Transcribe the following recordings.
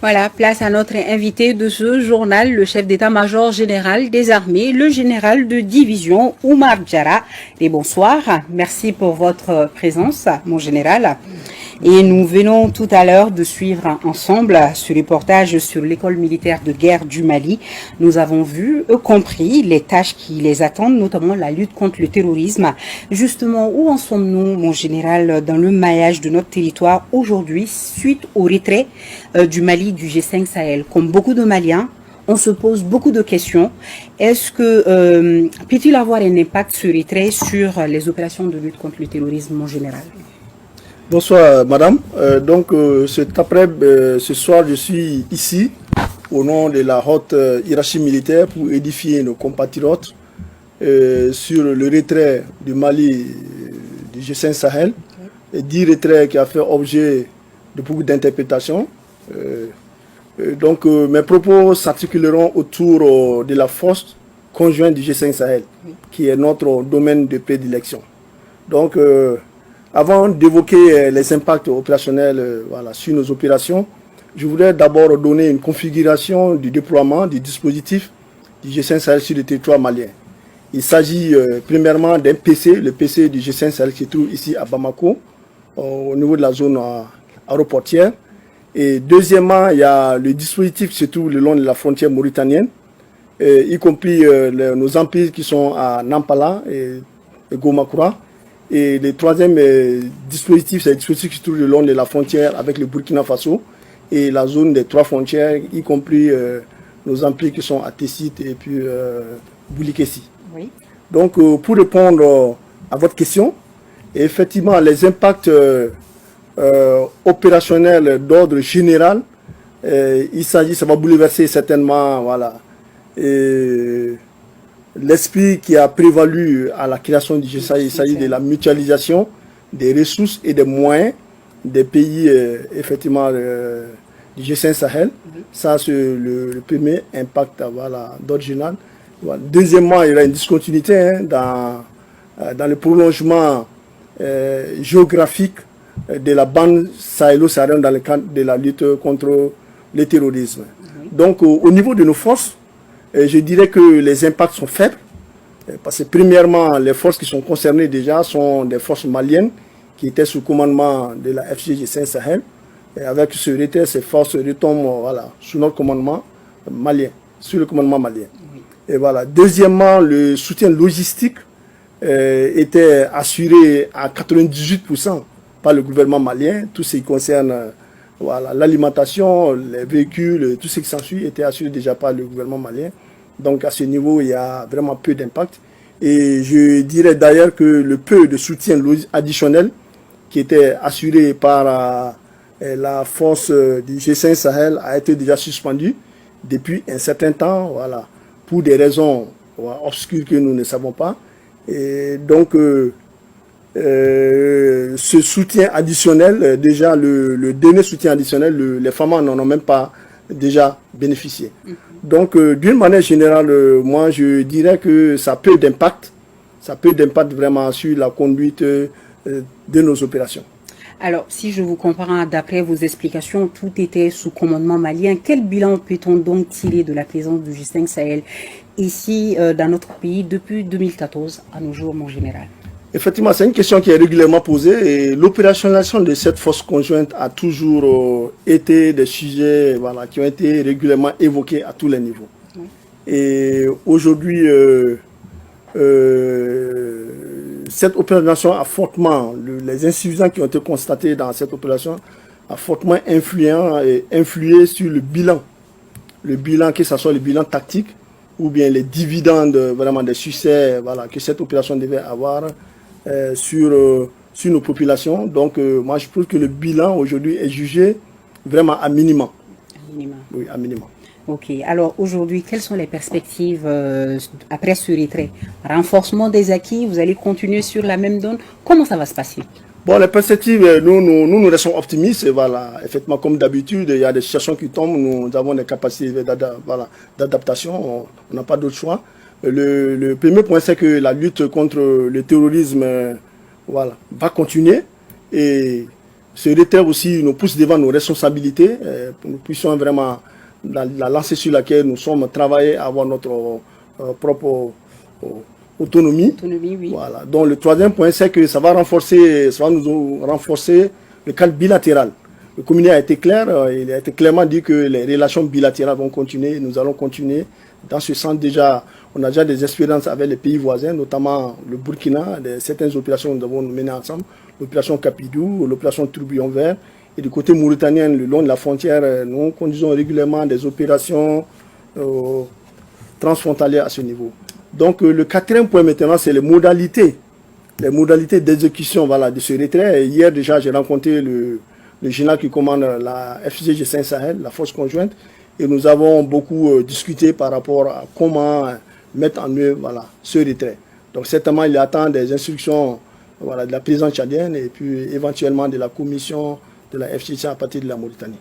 Voilà, place à notre invité de ce journal, le chef d'état-major général des armées, le général de division Oumar Djara. Et bonsoir, merci pour votre présence, mon général. Et nous venons tout à l'heure de suivre ensemble ce reportage sur l'école militaire de guerre du Mali. Nous avons vu, compris les tâches qui les attendent, notamment la lutte contre le terrorisme. Justement, où en sommes-nous, mon général, dans le maillage de notre territoire aujourd'hui, suite au retrait du Mali du G5 Sahel? Comme beaucoup de Maliens, on se pose beaucoup de questions. Est-ce que peut-il avoir un impact ce retrait sur les opérations de lutte contre le terrorisme, mon général? Bonsoir madame, ce soir je suis ici au nom de la haute hiérarchie militaire pour édifier nos compatriotes sur le retrait du Mali du G5 Sahel, et dit retrait qui a fait objet de beaucoup d'interprétations. Mes propos s'articuleront autour de la force conjointe du G5 Sahel, qui est notre domaine de prédilection. Donc, avant d'évoquer les impacts opérationnels sur nos opérations, je voudrais d'abord donner une configuration du déploiement du dispositif du G5 Sahel sur le territoire malien. Il s'agit premièrement d'un PC, le PC du G5 Sahel qui se trouve ici à Bamako, au niveau de la zone aéroportière. Et deuxièmement, il y a le dispositif qui se trouve le long de la frontière mauritanienne, y compris nos emprises qui sont à Nampala et Gomakura. Et le troisième dispositif, c'est le dispositif qui se trouve le long de la frontière avec le Burkina Faso et la zone des trois frontières, y compris nos emprises qui sont à Tessit et puis Boulikessi. Oui. Donc, pour répondre à votre question, effectivement, les impacts opérationnels d'ordre général, ça va bouleverser certainement, l'esprit qui a prévalu à la création du G5, il s'agit de la mutualisation des ressources et des moyens des pays effectivement du G5 Sahel. Oui. Ça, c'est le premier impact d'ordre général. Deuxièmement, il y aura une discontinuité dans le prolongement géographique de la bande sahélo-saharienne dans le cadre de la lutte contre le terrorisme. Oui. Donc, au niveau de nos forces, je dirais que les impacts sont faibles, parce que premièrement, les forces qui sont concernées déjà sont des forces maliennes qui étaient sous commandement de la FGG5 Sahel. Et avec ce retrait, ces forces retombent sous notre commandement malien, sous le commandement malien. Oui. Et voilà. Deuxièmement, le soutien logistique était assuré à 98% par le gouvernement malien. Tout ce qui concerne l'alimentation, les véhicules, tout ce qui s'ensuit était assuré déjà par le gouvernement malien. Donc à ce niveau, il y a vraiment peu d'impact. Et je dirais d'ailleurs que le peu de soutien additionnel qui était assuré par la force du G5 Sahel a été déjà suspendu depuis un certain temps, pour des raisons obscures que nous ne savons pas. Et donc, ce soutien additionnel, déjà le dernier soutien additionnel, les femmes n'en ont même pas déjà bénéficié. Donc d'une manière générale, moi je dirais que ça peut d'impact vraiment sur la conduite de nos opérations. Alors, si je vous comprends, d'après vos explications, tout était sous commandement malien. Quel bilan peut-on donc tirer de la présence du G5 Sahel ici dans notre pays depuis 2014 à nos jours, mon général? Effectivement, c'est une question qui est régulièrement posée et l'opérationnalisation de cette force conjointe a toujours été des sujets qui ont été régulièrement évoqués à tous les niveaux. Oui. Et aujourd'hui, cette opération a fortement, les insuffisances qui ont été constatées dans cette opération a fortement influé sur le bilan, que ce soit le bilan tactique ou bien les dividendes vraiment des succès que cette opération devait avoir. Sur nos populations. Donc, moi, je trouve que le bilan aujourd'hui est jugé vraiment à minimum. À minimum. Oui, à minimum. Ok. Alors, aujourd'hui, quelles sont les perspectives après ce retrait? Renforcement des acquis, vous allez continuer sur la même donne? Comment ça va se passer? Bon, les perspectives, nous restons optimistes. Et effectivement, comme d'habitude, il y a des situations qui tombent. Nous avons des capacités d'adaptation. On n'a pas d'autre choix. Le premier point, c'est que la lutte contre le terrorisme va continuer et ce retrait aussi nous pousse devant nos responsabilités, pour que nous puissions vraiment, dans la lancée sur laquelle nous sommes, travailler à avoir notre propre autonomie. Oui. Voilà. Donc le troisième point, c'est que ça va nous renforcer le cadre bilatéral. Le communiqué a été clair, il a été clairement dit que les relations bilatérales vont continuer, nous allons continuer. Dans ce sens, déjà, on a déjà des expériences avec les pays voisins, notamment le Burkina, certaines opérations que nous avons menées ensemble, l'opération Capidou, l'opération Tourbillon Vert. Et du côté mauritanien, le long de la frontière, nous conduisons régulièrement des opérations transfrontalières à ce niveau. Donc le quatrième point maintenant, c'est les modalités d'exécution de ce retrait. Et hier déjà, j'ai rencontré le général qui commande la FCG G5 Sahel, la force conjointe, et nous avons beaucoup discuté par rapport à comment mettre en œuvre ce retrait. Donc certainement, il attend des instructions de la présidence tchadienne et puis éventuellement de la commission de la FCG à partir de la Mauritanie.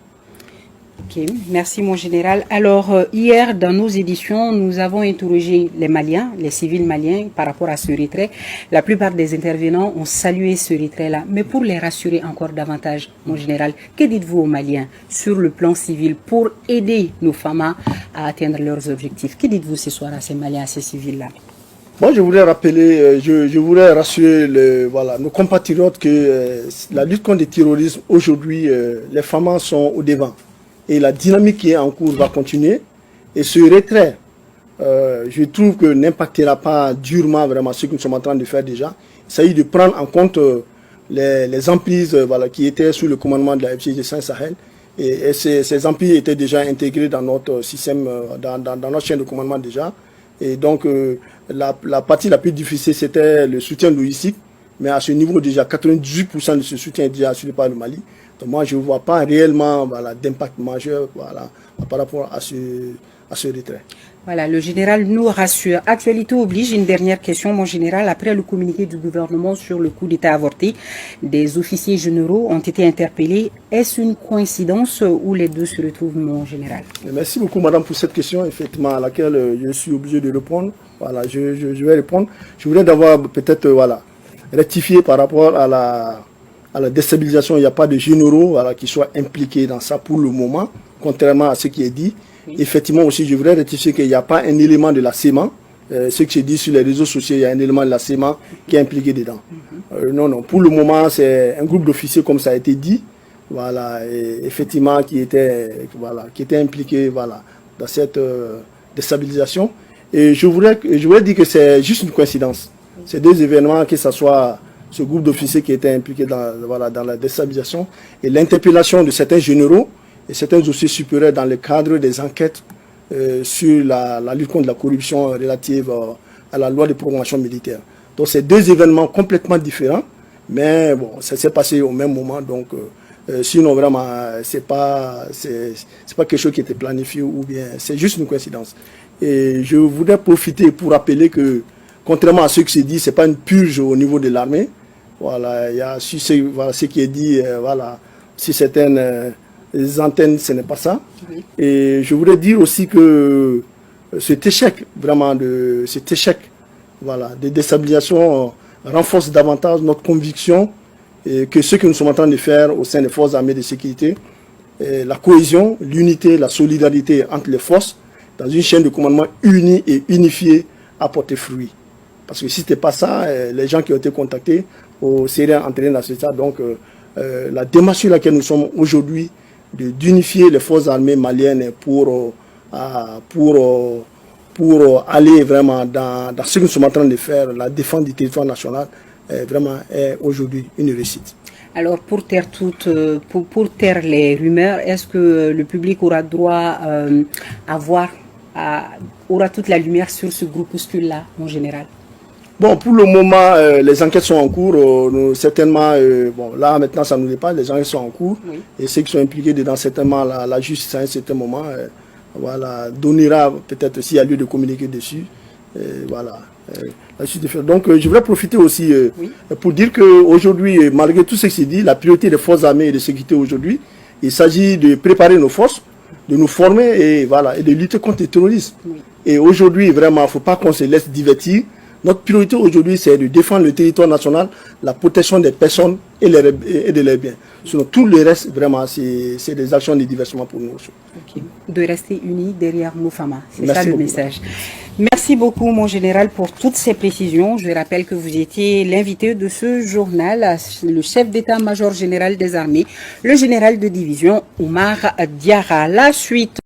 Ok, merci mon général. Alors hier dans nos éditions, nous avons interrogé les Maliens, les civils maliens par rapport à ce retrait. La plupart des intervenants ont salué ce retrait-là. Mais pour les rassurer encore davantage, mon général, que dites-vous aux Maliens sur le plan civil pour aider nos FAMA à atteindre leurs objectifs? Que dites-vous ce soir à ces Maliens, à ces civils-là? Moi, je voulais rappeler, je voulais rassurer nos compatriotes que la lutte contre le terrorisme, aujourd'hui, les FAMA sont au devant. Et la dynamique qui est en cours va continuer. Et ce retrait, je trouve que n'impactera pas durement vraiment ce que nous sommes en train de faire déjà. Il s'agit de prendre en compte les emprises qui étaient sous le commandement de la FCG G5 Sahel. Et ces emprises étaient déjà intégrées dans notre système, dans notre chaîne de commandement déjà. Et donc, la partie la plus difficile, c'était le soutien logistique. Mais à ce niveau, déjà, 98% de ce soutien est déjà assuré par le Mali. Donc moi, je ne vois pas réellement d'impact majeur par rapport à ce retrait. Voilà, le général nous rassure. Actualité oblige, une dernière question, mon général. Après le communiqué du gouvernement sur le coup d'État avorté, des officiers généraux ont été interpellés. Est-ce une coïncidence où les deux se retrouvent, mon général? Merci beaucoup, madame, pour cette question, effectivement, à laquelle je suis obligé de répondre. Voilà, je vais répondre. Je voudrais d'abord peut-être rectifier par rapport à la déstabilisation. Il n'y a pas de généraux qui soient impliqués dans ça pour le moment, contrairement à ce qui est dit. Oui. Effectivement aussi, je voudrais rectifier qu'il n'y a pas un élément de la CEMA. Ce que j'ai dit sur les réseaux sociaux, il y a un élément de la CEMA qui est impliqué dedans. Non. Pour le moment, c'est un groupe d'officiers, comme ça a été dit, et effectivement, qui était impliqué dans cette déstabilisation. Et je voudrais dire que c'est juste une coïncidence. Ces deux événements, que ce soit ce groupe d'officiers qui était impliqué dans la déstabilisation et l'interpellation de certains généraux et certains officiers supérieurs dans le cadre des enquêtes sur la lutte contre la corruption relative à la loi de programmation militaire. Donc c'est deux événements complètement différents, mais bon, ça s'est passé au même moment, donc sinon vraiment c'est pas quelque chose qui était planifié ou bien c'est juste une coïncidence. Et je voudrais profiter pour rappeler que contrairement à ce qui s'est dit, c'est pas une purge au niveau de l'armée. Il y a ce qui est dit, si certaines antennes, ce n'est pas ça. Oui. Et je voudrais dire aussi que cet échec de déstabilisation renforce davantage notre conviction que ce que nous sommes en train de faire au sein des forces armées de sécurité, la cohésion, l'unité, la solidarité entre les forces, dans une chaîne de commandement unie et unifiée, a porté fruit. Parce que si ce n'était pas ça, les gens qui ont été contactés seraient entraînés dans ce stade. Donc la démarche sur laquelle nous sommes aujourd'hui, d'unifier les forces armées maliennes pour aller vraiment dans ce que nous sommes en train de faire, la défense du territoire national, vraiment est aujourd'hui une réussite. Alors pour taire les rumeurs, est-ce que le public aura droit aura toute la lumière sur ce groupuscule-là, en général? Bon, pour le moment, les enquêtes sont en cours. Certainement, là, maintenant, ça ne nous dépasse. Les enquêtes sont en cours. Oui. Et ceux qui sont impliqués dedans, certainement, la justice, à un certain moment, donnera peut-être s'il y a lieu de communiquer dessus. Donc, je voudrais profiter aussi pour dire qu'aujourd'hui, malgré tout ce qui s'est dit, la priorité des forces armées et de sécurité aujourd'hui, il s'agit de préparer nos forces, de nous former et de lutter contre le terrorisme. Oui. Et aujourd'hui, vraiment, il ne faut pas qu'on se laisse divertir Notre priorité aujourd'hui, c'est de défendre le territoire national, la protection des personnes et de leurs biens. Sinon, tout le reste, vraiment, c'est des actions de diversement pour nous. Okay. De rester unis derrière nos femmes. C'est ça le beaucoup. message. Merci beaucoup, mon général, pour toutes ces précisions. Je rappelle que vous étiez l'invité de ce journal, le chef d'état-major général des armées, le général de division Oumar Diarra. La suite.